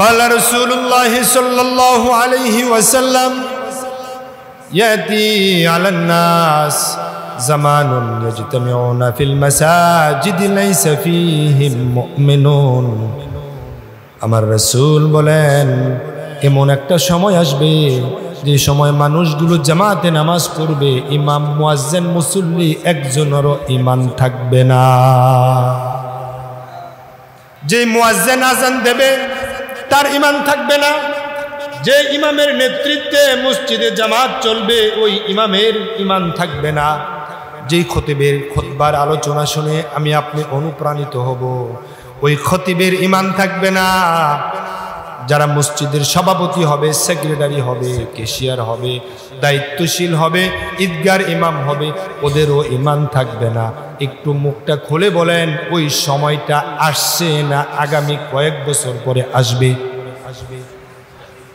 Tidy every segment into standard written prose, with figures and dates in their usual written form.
قال رسول الله صلى الله عليه وسلم يأتي على الناس زمان يجتمعون في المساجد ليس فيهم مؤمنون আমার রাসূল বলেন এমন একটা সময় আসবে যে সময় মানুষগুলো জামাতে নামাজ পড়বে, ইমাম মুয়াজ্জিন মুসল্লি একজনেরও ঈমান থাকবে না। যে মুয়াজ্জিন আযান দেবে তার ঈমান থাকবে না। যে ইমামের নেতৃত্বে মসজিদে জামাত চলবে ওই ইমামের ঈমান থাকবে না। যেই খতিবের খুতবার আলোচনা শুনে আমি আপনি অনুপ্রাণিত হব ওই খতিবের ঈমান থাকবে না। যারা মসজিদের সভাপতি হবে, সেক্রেটারি হবে, ক্যাশিয়ার হবে, দায়িত্বশীল হবে, ঈদগার ইমাম হবে, ওদেরও ঈমান থাকবে না। একটু মুখটা খুলে বলেন ওই সময়টা আসছে না আগামী কয়েক বছর পরে আসবে?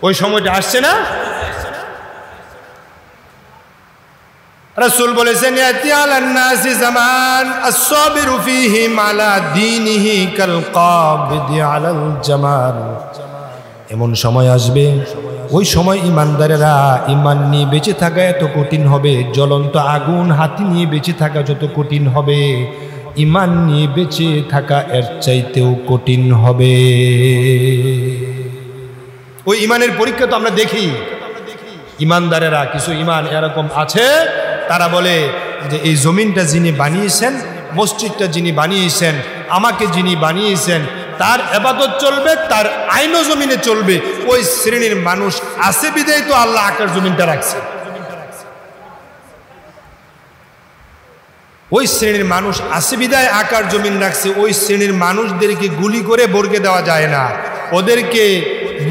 ওই সময়টা আসছে না? রাসূল বলেছেন ইয়াতি আলান নাসি জামান আস-সাবিরু ফীহি আলা দীনিহি কাল কাবিদি আলাল জামাল। এমন সময় আসবে ওই সময় ইমানদারেরা ঈমান নিয়ে বেঁচে থাকা এত কঠিন হবে, জ্বলন্ত আগুন হাতে নিয়ে বেঁচে থাকা যত কঠিন হবে, ঈমান নিয়ে বেঁচে থাকা এর চাইতেও কঠিন হবে। ওই ঈমানের পরীক্ষা তো আমরা দেখি। ঈমানদারেরা কিছু ঈমান এরকম আছে, তারা বলে যে এই জমিনটা যিনি বানিয়েছেন, মসজিদটা যিনি বানিয়েছেন, আমাকে যিনি বানিয়েছেন তার ইবাদত চলবে, তার আইনও জমিনে চলবে। ওই শ্রেণীর মানুষ আছে বিধায় তো আল্লাহ আকাশ জমিনটা রাখছে। ওই শ্রেণীর মানুষ আছে বিধায় আকাশ জমিন রাখছে। ওই শ্রেণীর মানুষদেরকে গুলি করে বর্গে দেওয়া যায় না, ওদেরকে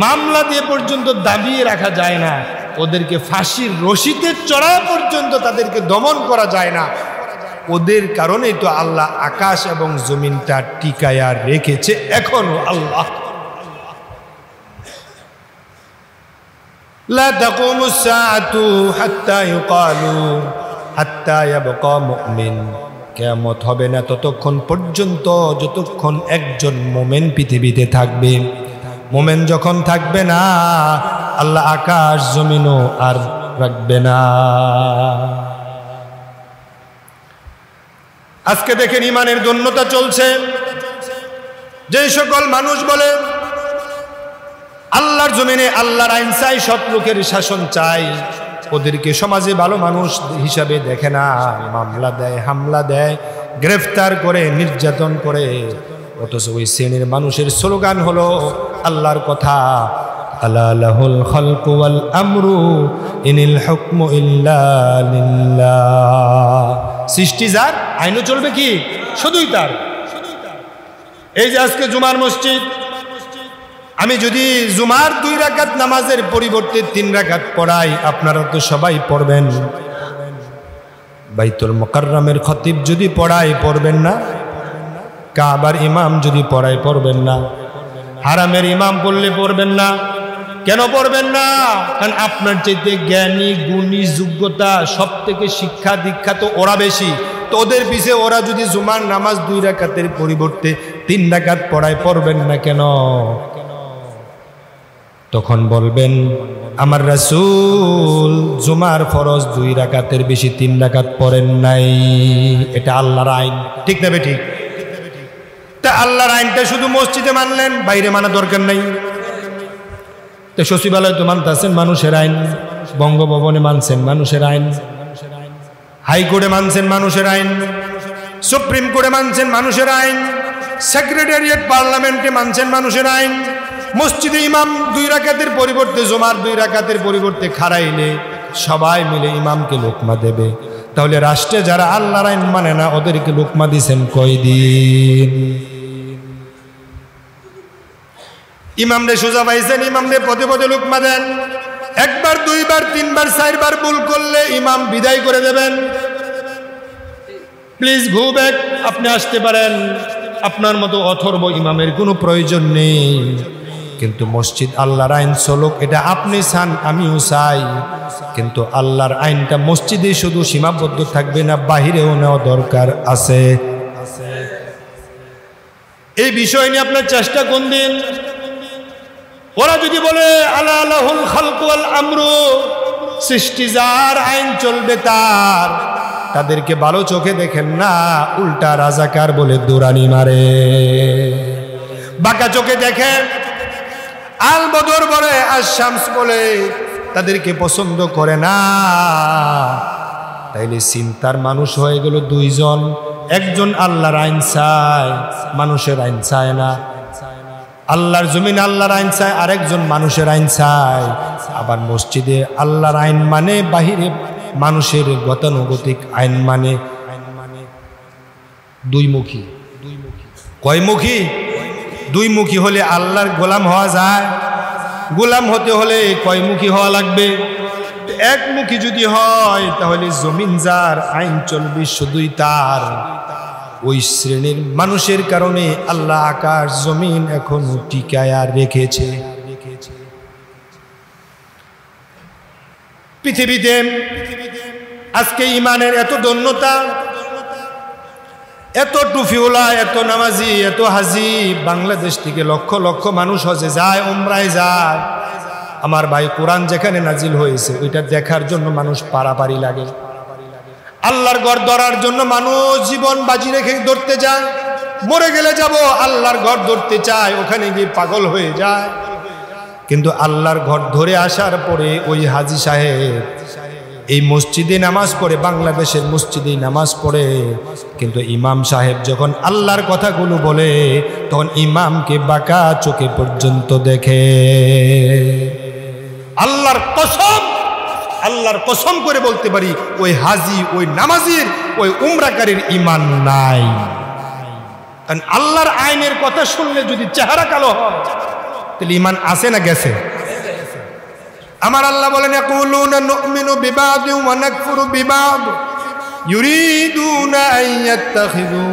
মামলা দিয়ে পর্যন্ত দাবিয়ে রাখা যায় না, ওদেরকে ফাঁসির রশিতে চড়া পর্যন্ত তাদেরকে দমন করা যায় না। ওদের কারণেই তো আল্লাহ আকাশ এবং জমিনটা টিকায়া রেখেছে এখনো। আল্লাহ লা তাকুমুস সাআতু হাত্তা ইউকালু হাত্তা ইয়াবকা মুমিন। কিয়ামত হবে না ততক্ষণ পর্যন্ত যতক্ষণ একজন মুমিন পৃথিবীতে থাকবে। মুমিন যখন থাকবে না আল্লাহ আকাশ জমিনও আর রাখবে না। আজকে দেখেন ঈমানের দন্যতা চলছে। যে সকল মানুষ বলে আল্লাহর জমিনে আল্লাহর আইন চাই, সৎ লোকের শাসন চাই, ওদেরকে সমাজে ভালো মানুষ হিসাবে দেখে না, মামলা দেয়, হামলা দেয়, গ্রেফতার করে, নির্যাতন করে। অথচ ওই শ্রেণীর মানুষের স্লোগান হলো আল্লাহর কথা, আলা লাহুল খালকু ওয়াল আমরু ইনিল হুকমু ইল্লা লিল্লাহ। সৃষ্টি যার, আইনও চলবে কি শুধুই তার। এই যে আজকে জুমার মসজিদ, আমি যদি জুমার 2 রাকাত নামাজের পরিবর্তে 3 রাকাত পড়াই, আপনারা তো সবাই পড়বেন। বাইতুল মুকাররমের খতিব যদি পড়ায় পড়বেন না? কাবার ইমাম যদি পড়ায় পড়বেন না? হারামের ইমাম পড়লে পড়বেন না? কেন পড়বেন না? কারণ আপনার চাইতে জ্ঞানী, গুণী, যোগ্যতা, সব থেকে শিক্ষা দীক্ষা তো ওরা বেশি। তো ওদের পিছে ওরা যদি জুমার নামাজ 2 রাকাতের পরিবর্তে 3 রাকাত পড়ায় পড়বেন না কেন? তখন বলবেন আমার রাসূল জুমার ফরজ 2 রাকাতের বেশি 3 রাকাত পড়েন নাই। এটা আল্লাহর আইন, ঠিক না ঠিক? তা আল্লাহর আইনটা শুধু মসজিদে মানলেন, বাইরে মানা দরকার নাই। তো সচিবালয় তো মানতেছেন মানুষের আইন, বঙ্গভবনে মানছেন মানুষের আইন, হাইকোর্টে মানছেন মানুষের আইন, সুপ্রিম কোর্টে মানছেন মানুষের আইন, সেক্রেটারিয়েট পার্লামেন্টে মানছেন মানুষের আইন। মসজিদে ইমাম 2 রাকাতের পরিবর্তে জুমার 2 রাকাতের পরিবর্তে খাড়াইলে সবাই মিলে ইমামকে লোকমা দেবে। তাহলে রাষ্ট্রে যারা আল্লাহর আইন মানে না ওদেরকে লোকমা দিছেন কয়দিন? ইমামরে সোজা পাইছেন, ইমামরে পদে পদে লোকমা দেন। 1 বার 2 বার 3 বার 4 বার ভুল করলে ইমাম বিদায় করে দেবেন, প্লিজ গো ব্যাক, আপনি আসতে পারেন। আপনার মতো অথর্ব ইমামের কোনো প্রয়োজন নেই। কিন্তু মসজিদ আল্লাহর আইন চলুক, এটা আপনি চান, আমিও চাই। কিন্তু আল্লাহর আইনটা মসজিদে শুধু সীমাবদ্ধ থাকবে না, বাহিরেও নেওয়া দরকার আছে। এই বিষয় নিয়ে আপনার চেষ্টা কোন দিন? ওরা যদি বলে আলা লাহুল খালকু ওয়াল আমরু, সৃষ্টি যার, আইন চলবে তার, তাদেরকে ভালো চোখে দেখেন না, উল্টা রাজাকার বলে দৌড়ানি মারে। বাঁকা চোখে দেখেন, আল বদর বলে, আশ-শামস বলে, তাদেরকে পছন্দ করে না। তাইলে চিন্তার মানুষ হয়ে গেল দুইজন, একজন আল্লাহর আইন চায়, মানুষের আইন চায় না। আল্লাহর জমিন আল্লাহর আইন চায়, আরেকজন মানুষের আইন চায়। আবার মসজিদে আল্লাহর আইন মানে, বাহিরে মানুষের গতানুগতিক আইন মানে। দুইমুখী। কয়মুখী? দুইমুখী হলে আল্লাহর গোলাম হওয়া যায়? গোলাম হতে হলে কয়মুখী হওয়া লাগবে? একমুখী যদি হয় তাহলে জমিন যার, আইন চলবে শুধুই তার। ওই শ্রেণীর মানুষের কারণে আল্লাহ আকাশ জমিন এখনো টিকায়া রেখেছে। পৃথিবীতে আজকে ইমানের এত ধন্যতা, এত টুফিওলা, এত নামাজি, এত হাজি, বাংলাদেশ থেকে লক্ষ লক্ষ মানুষ হজে যায়, উমরায় যায়। আমার ভাই, কোরআন যেখানে নাজিল হয়েছে ওইটা দেখার জন্য মানুষ পারাপারি লাগে। আল্লাহর ঘর ধরার জন্য মানুষ জীবন বাজি রেখে ধরতে যায়। মরে গেলে যাব, আল্লাহর ঘর ধরতে চায়, ওখানে গিয়ে পাগল হয়ে যায়। কিন্তু আল্লাহর ঘর ধরে আসার পরে ওই হাজি সাহেব এই মসজিদে নামাজ পড়ে, বাংলাদেশের মসজিদে নামাজ পড়ে, কিন্তু ইমাম সাহেব যখন আল্লাহর কথাগুলো বলে তখন ইমামকে বাঁকা চোখে পর্যন্ত দেখে। আল্লাহর কসম, আল্লাহর কসম করে বলতে পারি, ওই হাজি, ওই নামাজির, ওই উমরাকারীর ইমান নাই। কারণ আল্লাহর আইনের কথা শুনলে যদি চেহারা কালো হয় তাহলে ইমান আছে না গেছে? আমার আল্লাহ বলেন, ইয়াকুলুনা নুমিনু বিবাদি ওয়া নাকফুরু বিবাদ ইউরিদুনা আন ইয়াত্তাখিযু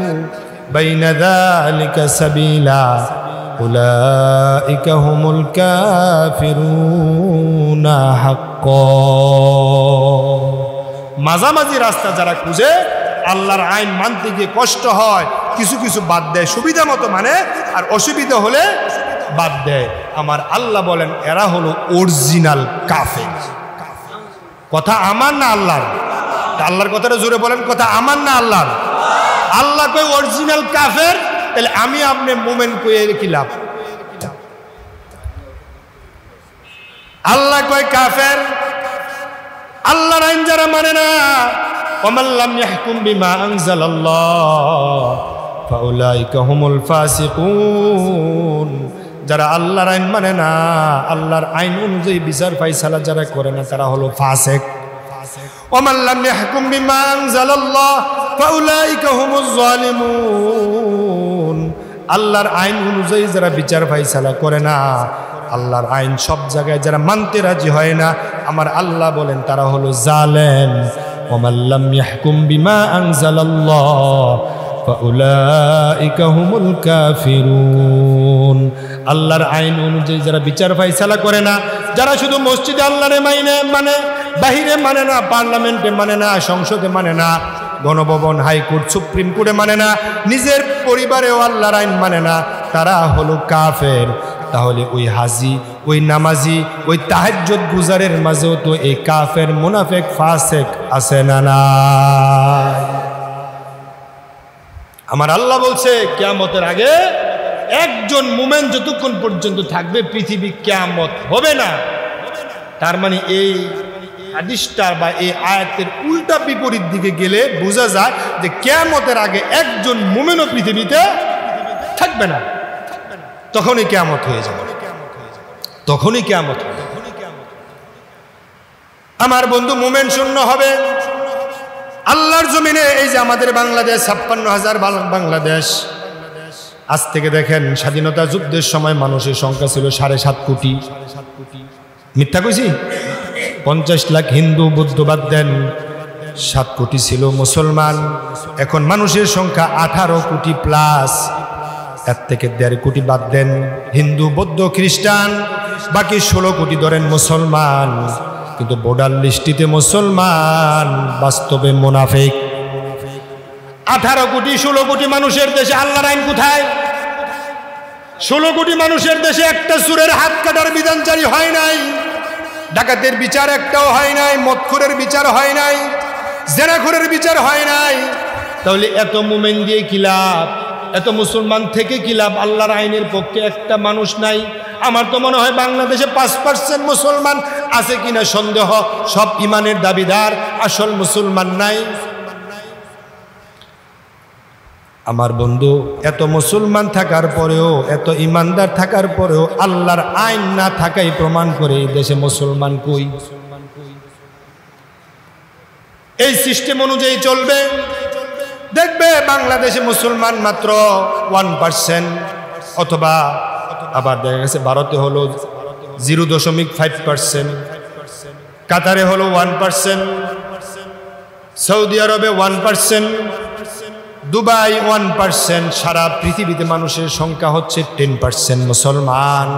বাইনা যালিকা সাবিলা উলাইকা হুমুল কাফিরুনা হাক্কান। মাঝামাঝি রাস্তা যারা খুঁজে, আল্লাহর আইন মানতে গিয়ে কষ্ট হয়, কিছু কিছু বাদ দেয়, সুবিধা মতো মানে, আর অসুবিধা হলে বাদ দেয়। আমার আল্লাহ বলেন এরা হলো অরিজিনাল কাফের। কথা আমার না আল্লাহর? আল্লাহর কথাটা জোরে বলেন, কথা আমার না আল্লাহর? আল্লাহ কই অরিজিনাল কাফের, তাহলে আমি আপনি মোমেন কই কি লাভ? আল্লাহ কয় কাফের। আল্লাহর আইন যারা মানে না, ওয়ামান লাম ইয়াহকুম বিমা আনজালাল্লাহ ফাউলাইকা হুমুল ফাসিকুন। যারা আল্লাহর আইন মানে না, আল্লাহর আইন অনুযায়ী বিচার ফাইসালা যারা করে না, তারা হলো ফাসিক। ওয়ামান লাম ইয়াহকুম বিমা আনজালাল্লাহ ফাউলাইকা হুমুজ জালিমুন। আল্লাহর আইন অনুযায়ী যারা বিচার ফাইসালা করে না, আল্লাহর আইন সব জায়গায় যারা মানতে রাজি হয় না, আমার আল্লাহ বলেন তারা হলো জালেম। ওয়ামান লাম ইয়াহকুম বিমা আনজালাল্লাহ ফাউলাইকা হুমুল কাফিরুন। আল্লাহর আইন অনুযায়ী যারা বিচার ফাইসালা করে না, যারা শুধু মসজিদে আল্লাহরে মানে, বাহিরে মানে না, পার্লামেন্টে মানে না, সংসদে মানে না, গণভবন, হাইকোর্ট, সুপ্রিম কোর্টে মানে না, নিজের পরিবারেও আল্লাহর আইন মানে না, তারা হলো কাফের। তাহলে ওই হাজি, ওই নামাজি, ওই তাহাজ্জুদ গুজারের মাঝেও তো এই কাফের, মুনাফিক, ফাসিক আছে না না? আমার আল্লাহ বলছে কিয়ামতের আগে একজন মুমিন যতক্ষণ পর্যন্ত থাকবে পৃথিবী কিয়ামত হবে না। তার মানে এই হাদিসটার বা এই আয়াতের উল্টা বিপরীত দিকে গেলে বোঝা যায় যে কিয়ামতের আগে একজন মুমিনও পৃথিবীতে থাকবে না। তখনই কিয়ামত হয়ে যাবে, তখনই কিয়ামত। আমার বন্ধু, মুমিন শূন্য হবে আল্লাহর জমিনে। এই যে আমাদের বাংলাদেশ, 56,000 বাংলাদেশ। আজ থেকে দেখেন, স্বাধীনতা যুদ্ধের সময় মানুষের সংখ্যা ছিল 7.5 কোটি। মিথ্যা কইছি? 50 লাখ হিন্দু, বৌদ্ধ বাদ দেন, 7 কোটি ছিল মুসলমান। এখন মানুষের সংখ্যা 18 কোটি প্লাস। এর থেকে 1.5 কোটি বাদ দেন হিন্দু, বৌদ্ধ, খ্রিস্টান, বাকি 16 কোটি ধরেন মুসলমান। কিন্তু বর্ডার লিস্টিতে মুসলমান, বাস্তবে মুনাফিক। 18 কোটি 16 কোটি মানুষের দেশে আল্লাহর আইন কোথায়? 16 কোটি মানুষের দেশে একটা চোরের হাত কাটার বিধান জারি হয় নাই, ডাকাতের বিচার একটাও হয় নাই, মদখোরের বিচার হয় নাই, জেনাখোরের বিচার হয় নাই। তাহলে এত মুমিন দিয়ে কি লাভ? এত মুসলমান থেকে কি লাভ? আল্লাহর আইনের পক্ষে একটা মানুষ নাই। আমার তো মনে হয় বাংলাদেশে 5% মুসলমান আছে কিনা সন্দেহ। সব ইমানের দাবিদার, আসল মুসলমান নাই। আমার বন্ধু, এত মুসলমান থাকার পরেও, এত ইমানদার থাকার পরেও আল্লাহর আইন না থাকাই প্রমাণ করে এই দেশে মুসলমান কই। এই সিস্টেম অনুযায়ী চলবে, দেখবে বাংলাদেশে মুসলমান মাত্র 1%, অথবা আবার দেখা গেছে ভারতে হলো 0.5%, কাতারে হলো 1%, সৌদি আরবে 1%, দুবাই 1%। সারা পৃথিবীতে মানুষের সংখ্যা হচ্ছে 10% মুসলমান।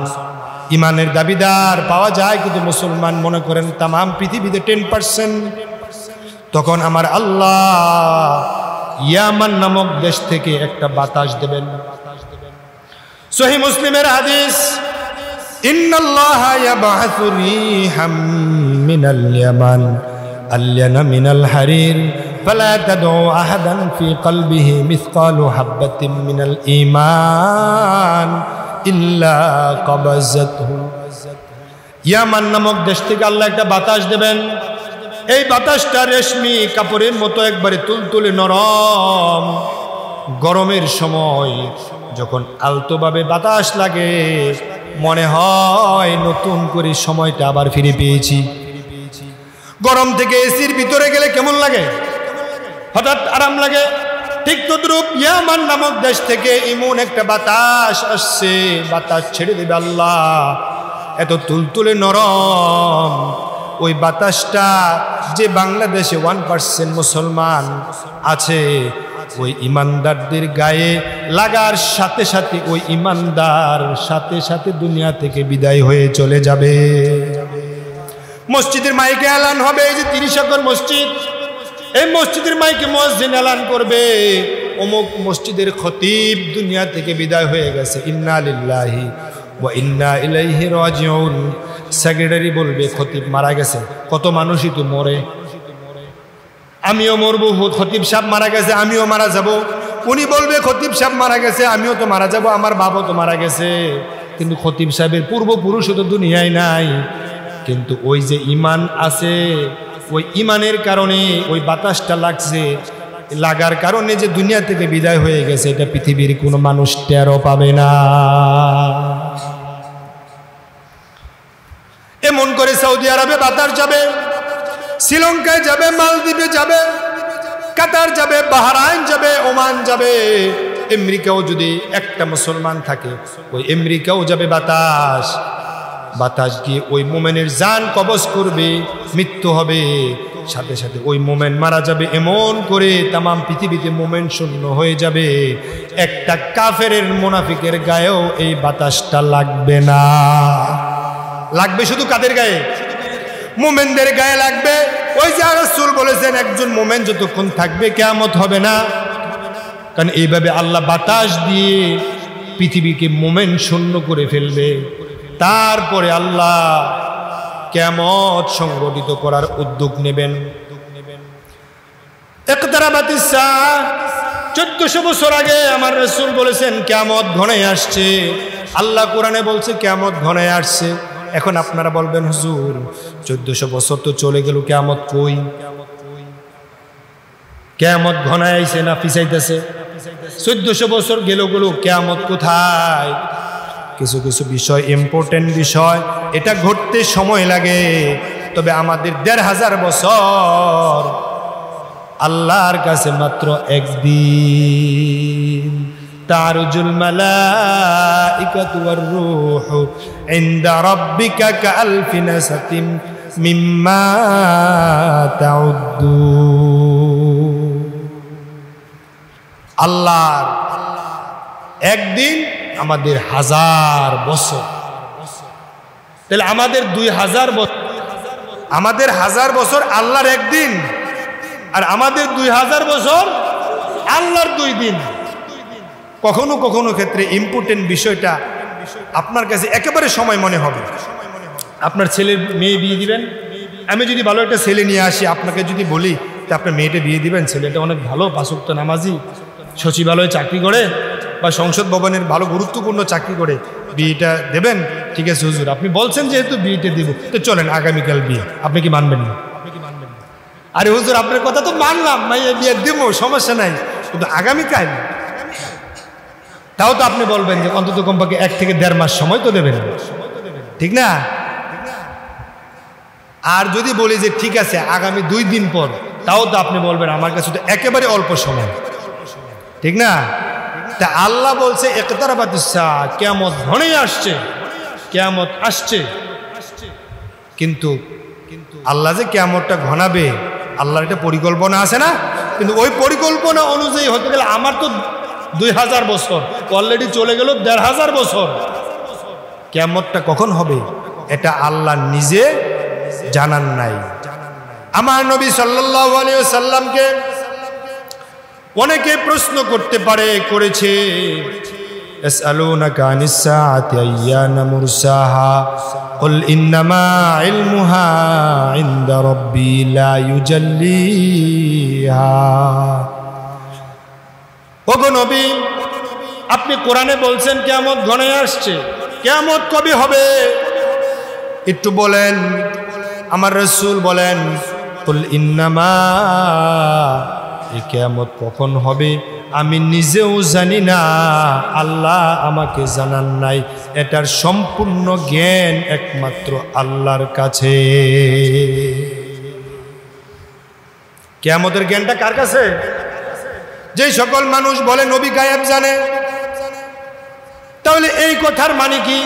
ইমানের দাবিদার পাওয়া যায়, কিন্তু মুসলমান মনে করেন তাম পৃথিবীতে 10%। তখন আমার আল্লাহ ইয়ামান নামক দেশ থেকে একটা বাতাস দেবেন। সহিহ মুসলিমের হাদিস, ইন্নাল্লাহা ইয়াবআসু রিহাম মিনাল ইয়ামান আল্যানা মিনাল হারির ফালা তাদউ আহাদান ফি কলবিহি মিসকালু হাববাতিন মিনাল ঈমান ইল্লা কবাযাতহু। ইয়ামান নামক দেশ থেকে আল্লাহ একটা বাতাস দেবেন। এই বাতাসটা রেশমি কাপড়ের মতো একবারে তুলতুলে নরম। গরমের সময় যখন আলতোভাবে বাতাস লাগে, মনে হয় নতুন করে সময়টা আবার ফিরে পেয়েছি। গরম থেকে এসির ভিতরে গেলে কেমন লাগে? হঠাৎ আরাম লাগে। ঠিক তদ্রূপ ইয়ামান নামক দেশ থেকে এমন একটা বাতাস আসছে, বাতাস ছেড়ে দেবে আল্লাহ, এত তুলতুলে নরম। ওই বাতাসটা যে বাংলাদেশে 1% মুসলমান আছে, ওই ইমানদারদের গায়ে লাগার সাথে সাথে ওই ইমানদার সাথে সাথে দুনিয়া থেকে বিদায় হয়ে চলে যাবে। মসজিদের মাইকে এলান হবে, এই যে 30 একর মসজিদ, এই মসজিদের মাইকে মুয়াজ্জিন এলান করবে, অমুক মসজিদের খতিব দুনিয়া থেকে বিদায় হয়ে গেছে, ইন্না লিল্লাহি ওয়া ইন্না ইলাইহি রাজিউন। সেক্রেটারি বলবে খতিব মারা গেছে। কত মানুষই তো মরে, আমিও মরবো। খতিব সাহেব মারা গেছে, আমিও মারা যাব। উনি বলবে খতিব সাহেব মারা গেছে, আমিও তো মারা যাব, আমার বাবা তো মারা গেছে। কিন্তু খতিব সাহেবের পূর্বপুরুষও তো দুনিয়ায় নাই। কিন্তু ওই যে ইমান আছে, ওই ইমানের কারণে ওই বাতাসটা লাগছে, লাগার কারণে যে দুনিয়া থেকে বিদায় হয়ে গেছে, এটা পৃথিবীর কোনো মানুষ টেরও পাবে না। এমন করে সৌদি আরবে বাতাস যাবে, শ্রীলঙ্কায় যাবে, মালদ্বীপে যাবে, কাতার যাবে, বাহরাইন যাবে, ওমান যাবে। আমেরিকাও যদি একটা মুসলমান থাকে, ওই আমেরিকাও যাবে বাতাস। বাতাস গিয়ে ওই মোমেনের জান কবজ করবে, মৃত্যু হবে, সাথে সাথে ওই মোমেন মারা যাবে। এমন করে তাম পৃথিবীতে মোমেন শূন্য হয়ে যাবে। একটা কাফেরের মুনাফিকের গায়েও এই বাতাসটা লাগবে না। লাগবে শুধু কাদের গায়ে? মোমেনদের গায়ে লাগবে। ওই যে রাসূল বলেছেন, একজন মোমেন যতক্ষণ থাকবে কিয়ামত হবে না। কারণ এইভাবে আল্লাহ বাতাস দিয়ে পৃথিবীকে মোমেন শূন্য করে ফেলবে। তারপরে আল্লাহ কিয়ামত সংগঠিত করার উদ্যোগ নেবেন। ইকতারাবাতিস সাআহ, 1400 বছর আগে আমার রাসূল বলেছেন কিয়ামত ঘনায় আসছে। আল্লাহ কোরআনে বলছে কিয়ামত ঘনায় আসছে। এখন আপনারা বলবেন, হুজুর 1400 বছর তো চলে গেল, কিয়ামত কই? কিয়ামত ঘনায় আইছে না পিছাইতেছে? 1400 বছর গেল, কিয়ামত কোথায়? কিছু কিছু বিষয়, ইম্পর্টেন্ট বিষয়, এটা ঘটতে সময় লাগে। তবে আমাদের 1500 বছর আল্লাহর কাছে মাত্র একদিন। তারুজুল মালাইকাতু ওয়ার রূহু ইনদা রাব্বিকা কাআলফি নাসাতিন মিম্মা তাউদ্দুন। আল্লাহর একদিন আমাদের 1000 বছর। তাহলে আমাদের 2000 বছর, আমাদের 1000 বছর আল্লাহর একদিন, আর আমাদের 2000 বছর আল্লাহর 2 দিন। কখনো কখনো ক্ষেত্রে ইম্পর্টেন্ট বিষয়টা আপনার কাছে একেবারে সময় মনে হবে। আপনার ছেলের মেয়ে বিয়ে দিবেন, আমি যদি ভালো একটা ছেলে নিয়ে আসি, আপনাকে যদি বলি যে আপনার মেয়েটা বিয়ে দিবেন, ছেলেটা অনেক ভালো, 5 ওয়াক্ত নামাজি, সচিবালয়ে চাকরি করে বা সংসদ ভবনের ভালো গুরুত্বপূর্ণ চাকরি করে, বিয়েটা দেবেন? ঠিক আছে হুজুর, আপনি বলছেন যেহেতু বিয়েটা দিব, তো চলেন আগামীকাল বিয়ে। আপনি কি মানবেন না? আরে হুজুর আপনার কথা তো মানলাম, মাইয়া বিয়ে দেব, সমস্যা নাই, কিন্তু আগামীকাল। তাও তো আপনি বলবেন যে অন্তত কমপক্ষে 1 থেকে 1.5 মাস সময় তো দেবেন, ঠিক না? আর যদি বলি যে ঠিক আছে আগামী 2 দিন পর, তাও তো আপনি বলবেন আমার কাছে তো একেবারে অল্প সময়, ঠিক না? তা আল্লাহ বলছে ইকতারাবাতিস সাআ, কিয়ামত ঘনেই আসছে, কিয়ামত আসছে। কিন্তু আল্লাহ যে কিয়ামতটা ঘনাবে, আল্লাহর একটা পরিকল্পনা আছে না? কিন্তু ওই পরিকল্পনা অনুযায়ী হতে গেলে আমার তো 2000 বছর অলরেডি চলে গেল, 1500 বছর। কিয়ামতটা কখন হবে এটা আল্লাহ নিজে জানান নাই। আমার নবী সাল্লাল্লাহু আলাইহি ওয়াসাল্লামকে অনেকে প্রশ্ন করতে পারে, করেছে, ইয়াসআলুনাকা আনিস সাআতি আইয়ানা মুরসাহা কুল ইন্নামা ইলমুহা ইনদা রাব্বি লা ইউজাল্লিহা। ওগো নবী, আপনি কোরআনে বলছেন কিয়ামত ঘনিয়ে আসছে, কিয়ামত কবে হবে একটু বলেন। আমার রাসূল বলেন, কুল ইন্নামা, এই কিয়ামত কখন হবে আমি নিজেও জানি না, আল্লাহ আমাকে জানান নাই, এটার সম্পূর্ণ জ্ঞান একমাত্র আল্লাহর কাছে। কিয়ামতের জ্ঞানটা কার কাছে? যে সকল মানুষ বলে নবী গায়েব জানে, তাহলে এই কথার মানে কি?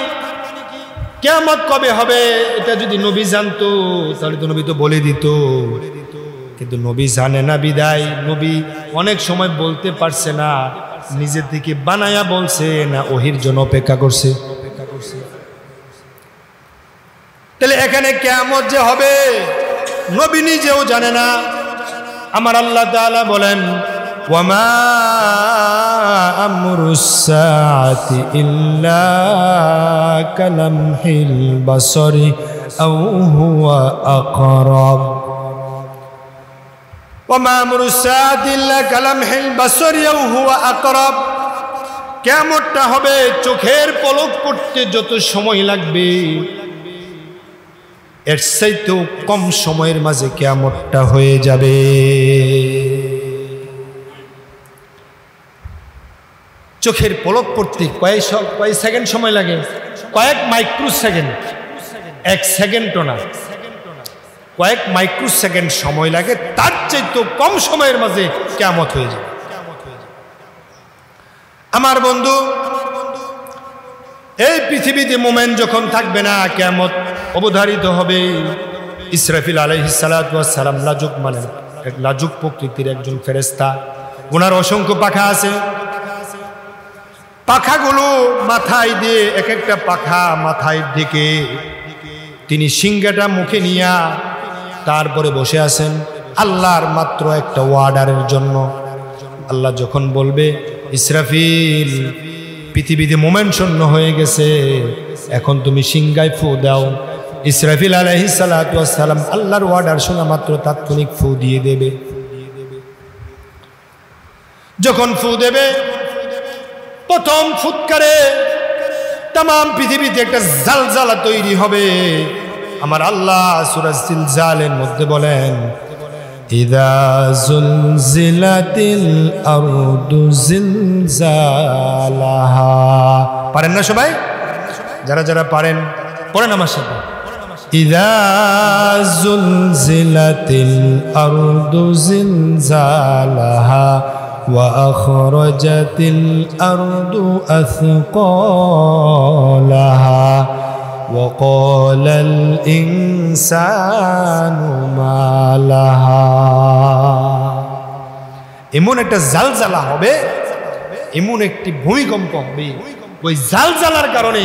কিয়ামত কবে হবে এটা যদি নবী জানতো তাহলে তো নবী তো বলে দিত, কিন্তু নবী জানে না বিদায় নবী অনেক সময় বলতে পারছে না, নিজে থেকে বানায়া বলছে না ওহির জন্য অপেক্ষা করছে। তাহলে এখানে কিয়ামত যে হবে নবী নিজেও জানে না। আমার আল্লাহ তাআলা বলেন, ওয়ামা আমরুস সাআতি ইল্লা কালামহিল বাসরি আও হুয়া আকরাব। ওয়ামা আমরুস সাআতি ইল্লা কালামহিল বাসরি আও হুয়া আকরাব। কিয়ামতটা হবে চোখের পলক পড়তে যত সময় লাগবে এর চাইতেও কম সময়ের মাঝে কিয়ামতটা হয়ে যাবে। চোখের পলক পড়তে কয়েক সেকেন্ড সময় লাগে, কয়েক মাইক্রো সেকেন্ড, 1 সেকেন্ডও না, কয়েক মাইক্রো সেকেন্ড সময় লাগে, তার চাইতেও কম সময়ের মাঝে কিয়ামত হয়ে যাবে। আমার বন্ধু, এই পৃথিবীতে মোমেন্ট যখন থাকবে না কিয়ামত অবধারিত হবে। ইসরাফিল আলাইহিস সালাতু ওয়াস সালাম লাজুক, মানে এক লাজুক প্রকৃতির একজন ফেরেশতা, ওনার অসংখ্য পাখা আছে। পাখাগুলো মাথায় দিয়ে, এক একটা পাখা মাথায় ঢেকে তিনি সিংহাটা মুখে নিয়া তারপরে বসে আছেন আল্লাহর মাত্র একটা অর্ডারের জন্য। আল্লাহ যখন বলবে ইসরাফিল পৃথিবীতে মোমেন্ট শূন্য হয়ে গেছে, এখন তুমি সিংহায় ফু দাও, ইসরাফিল আলাইহিস সালাতু ওয়াস সালাম আল্লাহর অর্ডার শোনা মাত্র তাৎক্ষণিক ফু দিয়ে দেবে। যখন ফু দেবে প্রথম ফুৎকারে তাম পৃথিবীতে একটা জালজালা তৈরি হবে। আমার আল্লাহ সূরা জিলজালের মধ্যে বলেন, ইযা জুলজিলাতিল আরদু জিলজালাহা। পারেন না সবাই? যারা যারা পারেন পড়েন আমার সাথে। ইযা জুলজিলাতিল আরদু জিলজালাহা وأخرجت الأرض أثقالها وقال الإنسان ما لها। এমন একটা জালজালা হবে, এমন একটি ভূমিকম্প হবে, ওই জালজালার কারণে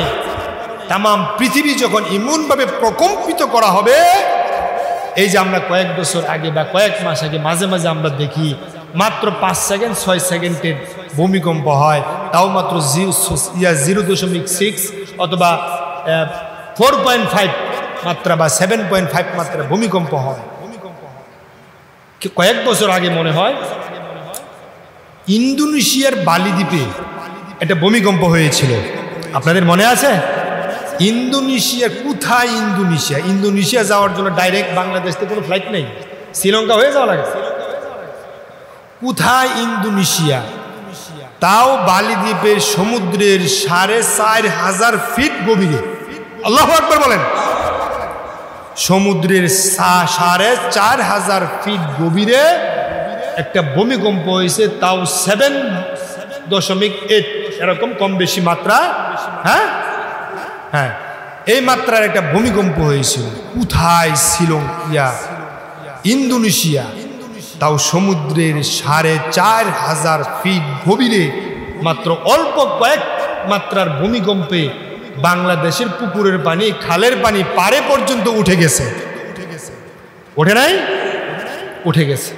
তাম পৃথিবী যখন এমনভাবে প্রকম্পিত করা হবে, এই যে আমরা কয়েক বছর আগে বা কয়েক মাস আগে মাঝে মাঝে আমরা দেখি মাত্র 5 সেকেন্ড 6 সেকেন্ডের ভূমিকম্প হয়, তাও মাত্র 0.6 অথবা 4.5 মাত্রা বা 7.5 মাত্রা ভূমিকম্প হয়। কয়েক বছর আগে মনে হয় ইন্দোনেশিয়ার বালি দ্বীপে একটা ভূমিকম্প হয়েছিল, আপনাদের মনে আছে? ইন্দোনেশিয়া কোথায়? ইন্দোনেশিয়া যাওয়ার জন্য ডাইরেক্ট বাংলাদেশ থেকে কোনো ফ্লাইট নেই, শ্রীলঙ্কা হয়ে যাওয়া লাগে। কোথায়? ইন্দোনেশিয়া, তাও বালি দ্বীপের সমুদ্রের 4,500 ফিট গভীরে। আল্লাহু আকবার বলেন। সমুদ্রের 4,500 ফিট গভীরে একটা ভূমিকম্প হয়েছে, তাও 7.8 এরকম কম বেশি মাত্রা। হ্যাঁ হ্যাঁ, এই মাত্রার একটা ভূমিকম্প হয়েছিল। কোথায়? শ্রীলঙ্কা, ইন্দোনেশিয়া, তাও সমুদ্রের 4,500 ফিট গভীরে। মাত্র অল্প কয়েক মাত্রার ভূমিকম্পে বাংলাদেশের পুকুরের পানি, খালের পানি পাড়ে পর্যন্ত উঠে গেছে। ওঠে নাই? উঠে গেছে।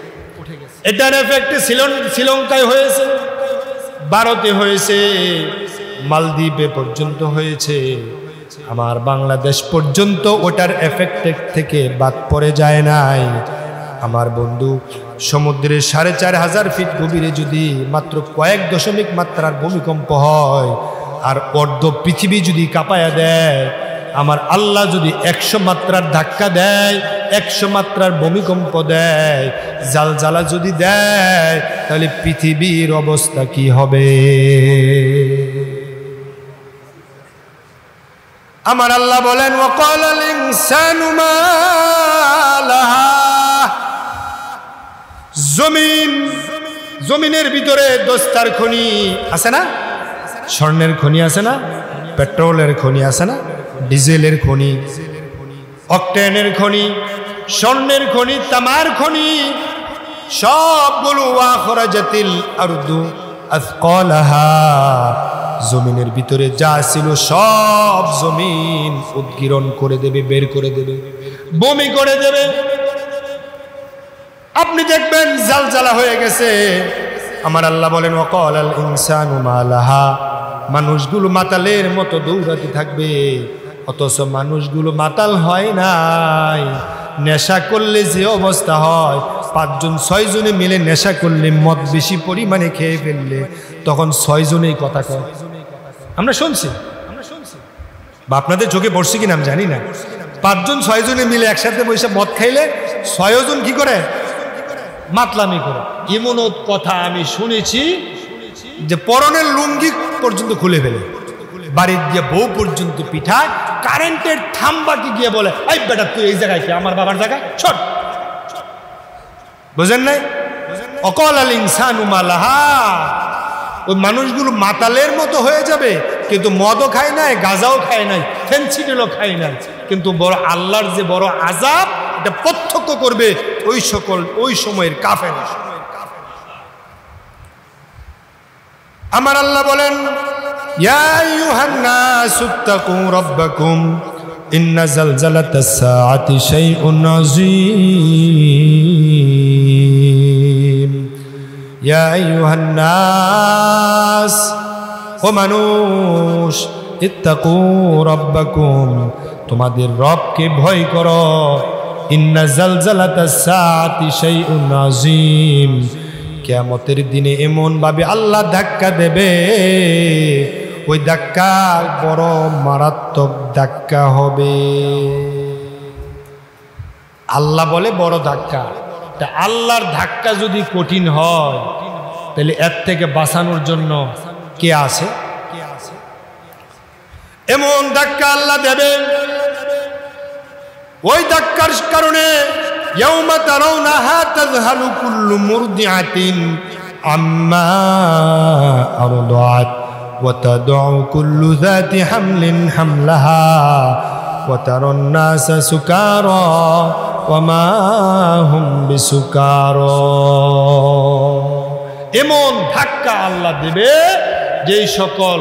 এটার এফেক্টে শ্রীলঙ্কায় হয়েছে, ভারতে হয়েছে, মালদ্বীপে পর্যন্ত হয়েছে, আমার বাংলাদেশ পর্যন্ত ওটার এফেক্ট থেকে বাদ পড়ে যায় নাই। আমার বন্ধু, সমুদ্রের 4,500 ফিট গভীরে যদি মাত্র কয়েক দশমিক মাত্রার ভূমিকম্প হয় আর অর্ধ পৃথিবী যদি কাঁপায়া দেয়, আমার আল্লাহ যদি 100 মাত্রার ধাক্কা দেয়, 100 মাত্রার ভূমিকম্প দেয়, জালজালা যদি দেয়, তাহলে পৃথিবীর অবস্থা কি হবে? আমার আল্লাহ বলেন, ওয়াকালাল ইনসানু মা লাহা। জমিনের ভিতরে দস্তার খনি আছে না, স্বর্ণের খনি আছে না, পেট্রোলের খনি আছে না, ডিজেলের খনি, অকটেনের খনি, স্বর্ণের খনি, তামার খনি, সবগুলো আখরাজাতিল আরদু আথকালাহা। জমিনের ভিতরে যা ছিল সব জমিন উদ্গীরণ করে দেবে, বের করে দেবে, বমি করে দেবে। আপনি দেখবেন জালজালা হয়ে গেছে। আমার আল্লাহ বলেন, ওয়াকালাল ইনসানু মা লাহা। মানুষগুলো মাতালের মতো দৌড়াতে থাকবে, অথচ মানুষগুলো মাতাল হয় নাই। নেশা করলে যে অবস্থা হয়, 5 জন 6 জনে মিলে নেশা করলে, মদ বেশি পরিমাণে খেয়ে ফেললে, তখন 6 জনেই কথা কয়। আমরা শুনছি বা আপনাদের চোখে পড়ছে কিনা আমি জানি না। 5 জন 6 জনে মিলে একসাথে বসে মদ খাইলে 6 জন কি করে? মাতলামি করে। এমন কথা আমি শুনেছি যে পরনের লুঙ্গি পর্যন্ত খুলে ফেলে, বাড়ির গিয়ে বউ পর্যন্ত পিঠায়, কারেন্টের থাম্বাকে গিয়ে বলে, এই বেটা তুই এই জায়গায় কি আমার বাবার জায়গা ছট। বুঝেন নাই? ওয়াকালাল ইনসানু মা লাহা। ওই মানুষগুলো মাতালের মতো হয়ে যাবে, কিন্তু মদও খায় নাই, গাঁজাও খায় নাই, ফেন্সিডিলও খায় নাই, কিন্তু বড় আল্লাহর যে বড় আযাব এটা প্রত্যক্ষ করবে ওই সময়ের কাফের। আমার আল্লাহ বলেন, ইয়া আইয়ুহান নাসুত্তাকু রাব্বাকুম ইন্না জালজালাতাস সাআতি শাইউন আযীম। ইয়া আইয়ুহান নাস, ও মানুষ, ইত্তাকু রাব্বাকুম, তোমাদের রবকে ভয় করো। ইন্না জালজালাতাস সাআতি শাইউন আযীম, কিয়ামতের দিনে এমন ভাবে আল্লাহ ধাক্কা দেবে, ওই ধাক্কা বড় মারাত্মক ধাক্কা হবে। আল্লাহ বলে বড় ধাক্কা। তা আল্লাহর ধাক্কা যদি কঠিন হয়, তাহলে এর থেকে বাঁচানোর জন্য কে আছে? এমন ধাক্কা আল্লাহ দেবেন, ওই ধাক্কার কারণে ইয়াউমা তারাউনাহা তাযহালু কুল্লু মুরদিআতিন আম্মা আরদাআত ওয়া তাদউ কুল্লু যাতি হামলিন হামলাহা ওয়া তারান নাসা সুকারা ওয়া মা হুম বিসুকারা। এমন ধাক্কা আল্লাহ দেবে, যেই সকল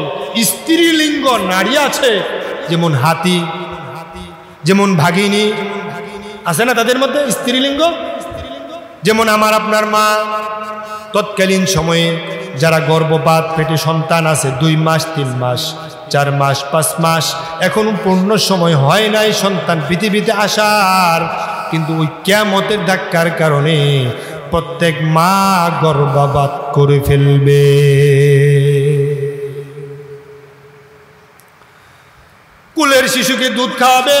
স্ত্রীলিঙ্গ নারী আছে, যেমন হাতি, যেমন ভাগিনী আছে না, তাদের মধ্যে স্ত্রীলিঙ্গ, যেমন আমার আপনার মা তৎকালীন সময়ে যারা গর্ভপাত পেটে সন্তান আছে 2 মাস 3 মাস 4 মাস 5 মাস এখনো পূর্ণ সময় হয় নাই সন্তান পৃথিবীতে আসার, কিন্তু ওই কিয়ামতের ধাক্কার কারণে প্রত্যেক মা গর্ভপাত করে ফেলবে। কুলের শিশুকে দুধ খাওয়াবে,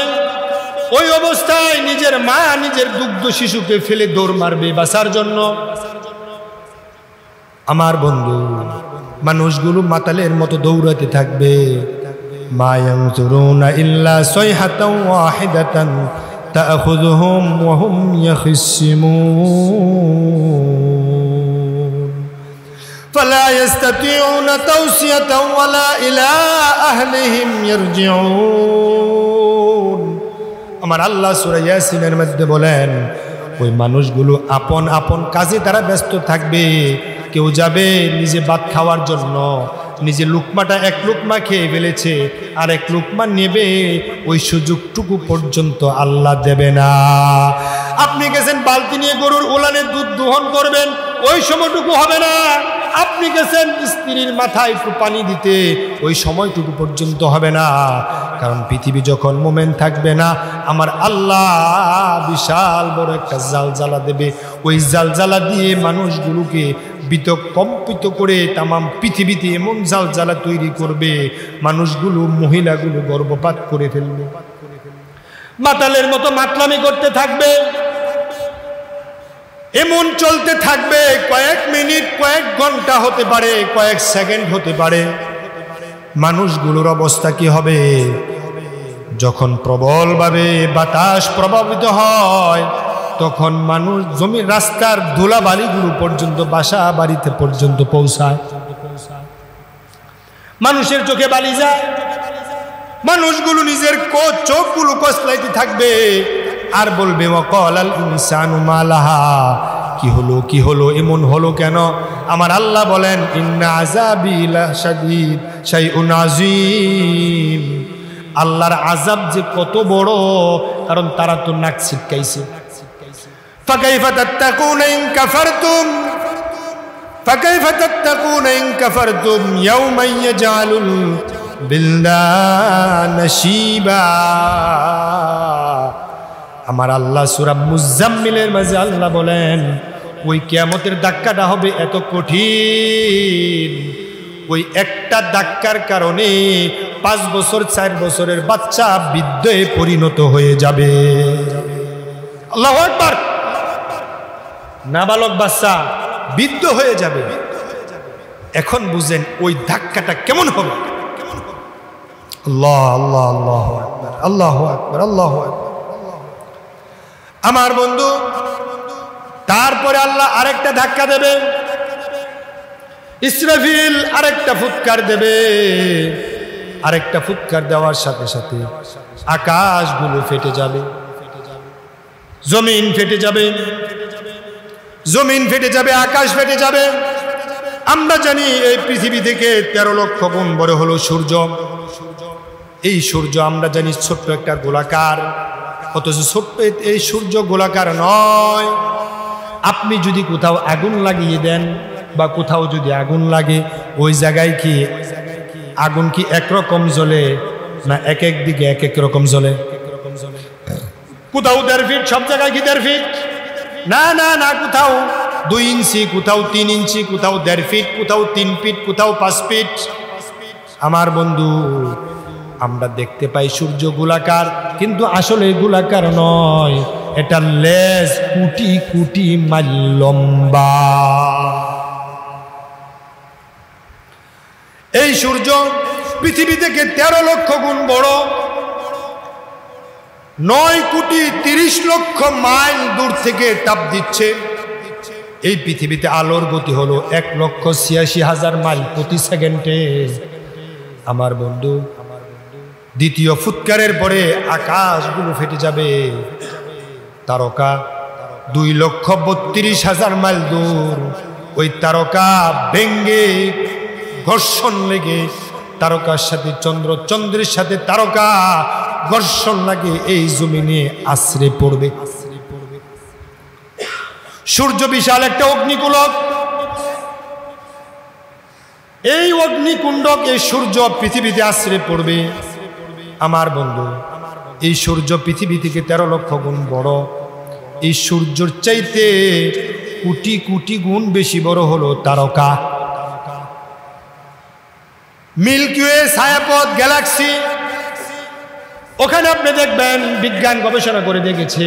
ওই অবস্থায় নিজের মা নিজের দুগ্ধ শিশুকে ফেলে দৌড় মারবে বাঁচার জন্য। আমার বন্ধু, মানুষগুলো মাতালের মতো দৌড়াতে থাকবে। মা ইয়ানজুরুনা ইল্লা সাইহাতান ওয়াহিদাতান তাখুযুহুম ওয়া হুম ইয়াখিসিমুন ফালা ইস্তাতিউনা তাওসিয়াতান ওয়ালা ইলা আহলিহিম ইয়ারজিউন। আমার আল্লাহ সূরা ইয়াসিনের মধ্যে বলেন, ওই মানুষগুলো আপন আপন কাজে তারা ব্যস্ত থাকবে। কেউ যাবে নিজে ভাত খাওয়ার জন্য, নিজে লুকমাটা 1 লুকমা খেয়ে ফেলেছে, আর 1 লুকমা নেবে, ওই সুযোগটুকু পর্যন্ত আল্লাহ দেবে না। আপনি গেছেন বালতি নিয়ে গরুর উলানে দুধ দোহন করবেন, ওই সময়টুকু হবে না। আপনি গেছেন স্ত্রীর মাথায় একটু পানি দিতে, ওই সময়টুকু পর্যন্ত হবে না। কারণ পৃথিবী যখন মোমেন থাকবে না, আমার আল্লাহ বিশাল বড় একটা জালজালা দেবে। ওই জালজালা দিয়ে মানুষগুলোকে বিতকম্পিত করে তামাম পৃথিবীতে এমন জালজালা তৈরি করবে, মানুষগুলো মহিলাগুলো গর্ভপাত করে ফেলবে, মাতালের মতো মাতলামি করতে থাকবে। এমন চলতে থাকবে, কয়েক মিনিট কয়েক ঘন্টা হতে পারে, কয়েক সেকেন্ড হতে পারে। মানুষগুলোর অবস্থা কি হবে? যখন প্রবলভাবে বাতাস প্রভাবিত হয়, তখন মানুষ জমি রাস্তার ধুলাবালিগুলো পর্যন্ত বাসা বাড়িতে পর্যন্ত পৌঁছায়। মানুষের চোখে বালি যায়, মানুষগুলো নিজের চোখগুলো কসলাইতে থাকবে আর বলবে ওয়াকালাল ইনসানু মা লাহা, কি হলো কি হলো, এমন হলো কেন? আমার আল্লাহ বলেন ইন্না আযাবি লাশাদীদ শাইউন আযীম। আল্লাহর আযাব যে কত বড়, কারণ তারা তো নাক ছিটকাইছে। ফাকাইফা তাত্তাকুনা ইন কাফারতুম ফাকাইফা তাত্তাকুনা ইন কাফারতুম ইয়াওমান ইয়াজআলুল বিলদানা শিবা। আমার আল্লাহ সূরা মুজাম্মিলের মাঝে আল্লাহ বলেন, ওই কিয়ামতের ধাক্কাটা হবে এত কঠিন, ওই একটা ধাক্কার কারণে 5 বছর 4 বছরের বাচ্চা বৃদ্ধে পরিণত হয়ে যাবে। আল্লাহু আকবার! নাবালক বাচ্চা বৃদ্ধ হয়ে যাবে। এখন বুঝেন ওই ধাক্কাটা কেমন হবে। আল্লাহ আল্লাহ আল্লাহু আকবার, আল্লাহু আকবার, আল্লাহু আকবার। আমার বন্ধু, তারপরে আল্লাহ আরেকটা ধাক্কা দেবে, ইসরাফিল আরেকটা ফুৎকার দেবে। আরেকটা ফুৎকার দেওয়ার সাথে সাথে আকাশগুলো ফেটে যাবে, জমিন ফেটে যাবে, জমিন ফেটে যাবে, আকাশ ফেটে যাবে। আমরা জানি এই পৃথিবী থেকে 13 লক্ষ গুণ বড় হলো সূর্য। এই সূর্য আমরা জানি ছোট্ট একটা গোলাকার, অথচ ছোট্ট এই সূর্য গোলাকার নয়। আপনি যদি কোথাও আগুন লাগিয়ে দেন বা কোথাও যদি আগুন লাগে, ওই জায়গায় কি আগুন কি একরকম জ্বলে না এক এক দিকে এক এক রকম জ্বলে? কোথাও 1.5 ফিট, সব জায়গায় কি 1.5 ফিট? না না না, কোথাও 2 ইঞ্চি, কোথাও 3 ইঞ্চি, কোথাও 1.5 ফিট, কোথাও 3 ফিট, কোথাও 5 ফিট। আমার বন্ধু, আমরা দেখতে পাই সূর্য গোলাকার, কিন্তু আসলে গোলাকার নয়, এটা লেজ কোটি কোটি মাইল লম্বা। এই সূর্য পৃথিবী থেকে 13 লক্ষ গুণ বড়, 9 কোটি 30 লক্ষ মাইল দূর থেকে তাপ দিচ্ছে। এই পৃথিবীতে আলোর গতি হলো 1,86,000 মাইল প্রতি সেকেন্ডে। আমার বন্ধু, দ্বিতীয় ফুৎকারের পরে আকাশগুলো ফেটে যাবে। তারকা 2,32,000 মাইল দূর, ওই তারকা ভেঙ্গে ঘর্ষণ লেগে তারকার সাথে চন্দ্র, চন্দ্রের সাথে তারকা ঘর্ষণ লাগে, এই জমিনে আছড়ে পড়বে। সূর্য বিশাল একটা অগ্নিগোলক, এই অগ্নিকুণ্ডক, এই সূর্য পৃথিবীতে আশ্রে পড়বে। আমার বন্ধু, এই সূর্য পৃথিবী থেকে 13 লক্ষ গুণ বড়। এই সূর্যের চাইতে কোটি কোটি গুণ বেশি বড় হলো তারকা মিল্কি ওয়ে, ছায়াপথ, গ্যালাক্সি। ওখানে আপনি দেখবেন, বিজ্ঞান গবেষণা করে দেখেছে,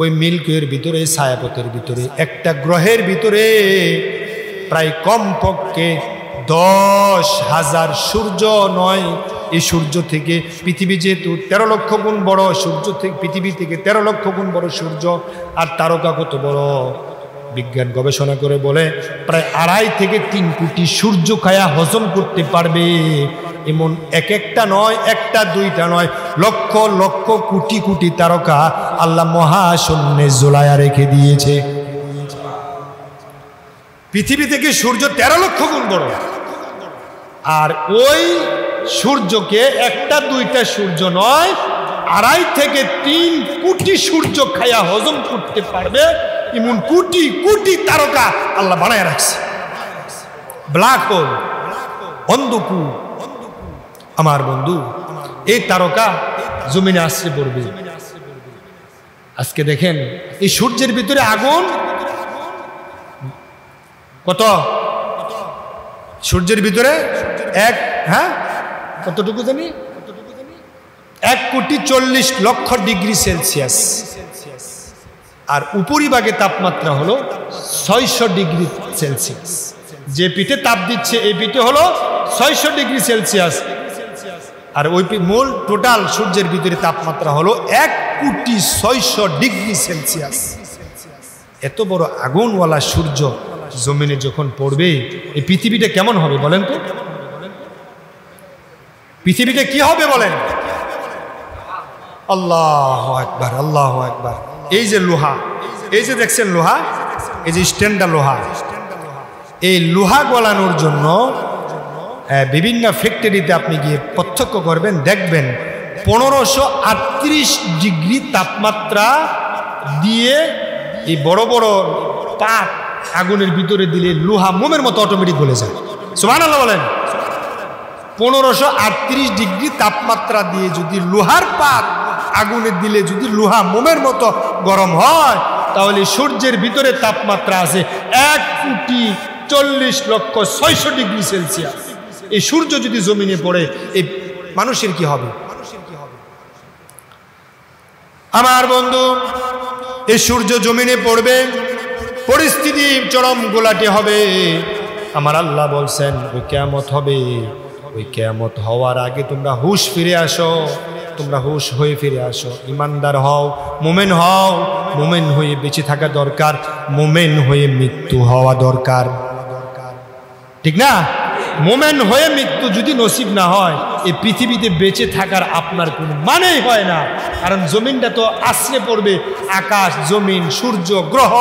ওই মিল্কি ওয়ের ভিতরে, ছায়াপথের ভিতরে, একটা গ্রহের ভিতরে প্রায় কমপক্ষে 10,000 সূর্য নয়। এই সূর্য থেকে পৃথিবী যেহেতু 13 লক্ষ গুণ বড়, সূর্য থেকে, পৃথিবী থেকে 13 লক্ষ গুণ বড় সূর্য। আর তারকা কত বড়? বিজ্ঞান গবেষণা করে বলে প্রায় 2.5 থেকে 3 কোটি সূর্য খায়া হজম করতে পারবে এমন একটা নয়, একটা দুইটা নয়, লক্ষ লক্ষ কোটি কোটি তারকা আল্লাহ মহাশূন্যে ঝোলায়া রেখে দিয়েছে। পৃথিবী থেকে সূর্য 13 লক্ষ গুণ বড়। আর ওই সূর্যকে একটা দুইটা সূর্য নয়, 2.5 থেকে 3 কোটি সূর্য খায়া হজম করতে পারবে এমন কোটি কোটি তারকা আল্লাহ বানায় রাখছে। ব্ল্যাক হোল, অন্ধকূপ। আমার বন্ধু, এই তারকা জমিনে আশ্রে পড়বে। আজকে দেখেন, এই সূর্যের ভিতরে আগুন কত? সূর্যের ভিতরে কতটুকু জানি, 1,40,00,000 ডিগ্রি সেলসিয়াস। আর উপরিভাগে তাপমাত্রা হলো 600 ডিগ্রি সেলসিয়াস। যে পিঠে তাপ দিচ্ছে এই পিঠে হলো 600 ডিগ্রি সেলসিয়াস। আর ওই মূল টোটাল সূর্যের ভিতরে তাপমাত্রা হলো 1,600,000 ডিগ্রি সেলসিয়াস। এত বড় আগুনওয়ালা সূর্য জমিনে যখন পড়বে, এই পৃথিবীটা কেমন হবে বলেন তো? পৃথিবীটা কি হবে বলেন? আল্লাহু আকবার, আল্লাহু আকবার। এই যে লোহা, এই যে দেখছেন লোহা, এই যে স্ট্যান্ডার লোহা, এই লোহা গলানোর জন্য বিভিন্ন ফ্যাক্টরিতে আপনি গিয়ে প্রত্যক্ষ করবেন, দেখবেন 1538 ডিগ্রি তাপমাত্রা দিয়ে এই বড় বড় পাত আগুনের ভিতরে দিলে লোহা মোমের মতো অটোমেটিক গলে যায়। সুবহানাল্লাহ বলেন। 1538 ডিগ্রি তাপমাত্রা দিয়ে যদি লোহার পাত আগুনে দিলে যদি লোহা মোমের মতো গরম হয়, তাহলে সূর্যের ভিতরে তাপমাত্রা আছে 1,40,00,600 ডিগ্রি সেলসিয়াস। এই সূর্য যদি জমিনে পড়ে, এই মানুষের কি হবে? আমার বন্ধু, এই সূর্য জমিনে পড়বে, পরিস্থিতি চরম গোলাটে হবে। আমার আল্লাহ বলছেন ওই কিয়ামত হবে। ওই কিয়ামত হওয়ার আগে তোমরা হুশ ফিরে আসো, তোমরা হুশ হয়ে ফিরে আসো, ইমানদার হও, মোমেন হও। মোমেন হয়ে বেঁচে থাকা দরকার, মোমেন হয়ে মৃত্যু হওয়া দরকার, ঠিক না? মোমেন হয়ে মৃত্যু যদি নসিব না হয়, এই পৃথিবীতে বেঁচে থাকার আপনার কোনো মানেই হয় না। কারণ জমিনটা তো আশ্রে পড়বে, আকাশ, জমিন, সূর্য, গ্রহ,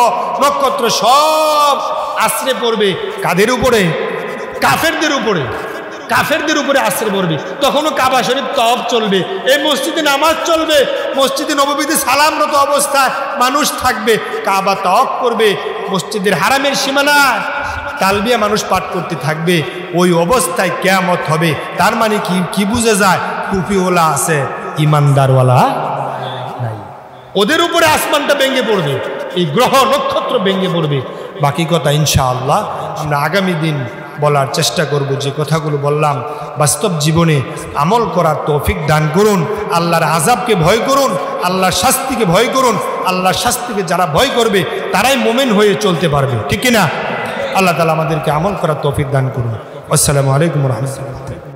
নক্ষত্র সব আশ্রে পড়বে। কাদের উপরে? কাফেরদের উপরে। কাফেরদের উপরে আশ্রে পড়বে। তখনও কাবা শরীফ তওয়াফ চলবে, এই মসজিদে নামাজ চলবে, মসজিদে নববীতে সালামরত অবস্থায় মানুষ থাকবে, কাবা তওয়াফ করবে, মসজিদের হারামের সীমানায় তালবিয়া মানুষ পাঠ করতে থাকবে। ওই অবস্থায় কিয়ামত হবে। তার মানে কি বুঝে যায়? টুপিওয়ালা আছে, ইমানদারওয়ালা নাই। ওদের উপরে আসমানটা ভেঙে পড়বে, এই গ্রহ নক্ষত্র ভেঙে পড়বে। বাকি কথা ইনশাআল্লাহ আমরা আগামী দিন বলার চেষ্টা করব। যে কথাগুলো বললাম বাস্তব জীবনে আমল করার তৌফিক দান করুন। আল্লাহর আযাবকে ভয় করুন, আল্লাহর শাস্তিকে ভয় করুন। আল্লাহর শাস্তিকে যারা ভয় করবে তারাই মোমেন হয়ে চলতে পারবে, ঠিক কিনা? আল্লাহ তাআলা আমাদেরকে আমল করার তৌফিক দান করুন। আসসালামু আলাইকুম ওয়া রাহমাতুল্লাহ।